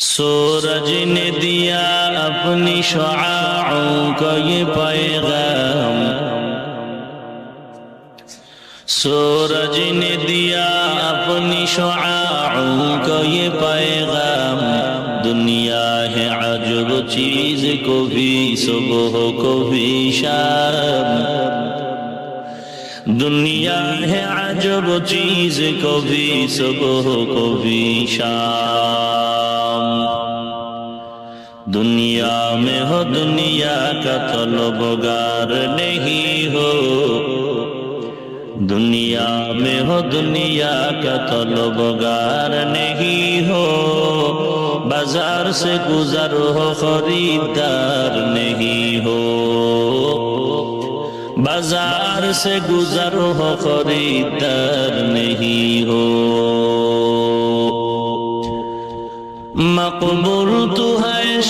سورج نے دیا اپنی شعاعوں کو یہ پیغام، سورج نے دیا اپنی شعاعوں کو یہ پیغام، دنیا ہے عجب چیز کو بھی صبح کو بھی شام، دنیا ہے عجب چیز کو بھی صبح کو بھی شام، دنیا میں ہو دنیا کا طلبگار نہیں ہو، دنیا میں ہو دنیا کا طلبگار نہیں ہو، بازار سے گزر ہو خریدار نہیں ہو، بازار سے گزر ہو خریدار نہیں ہو، مقبول تو ہے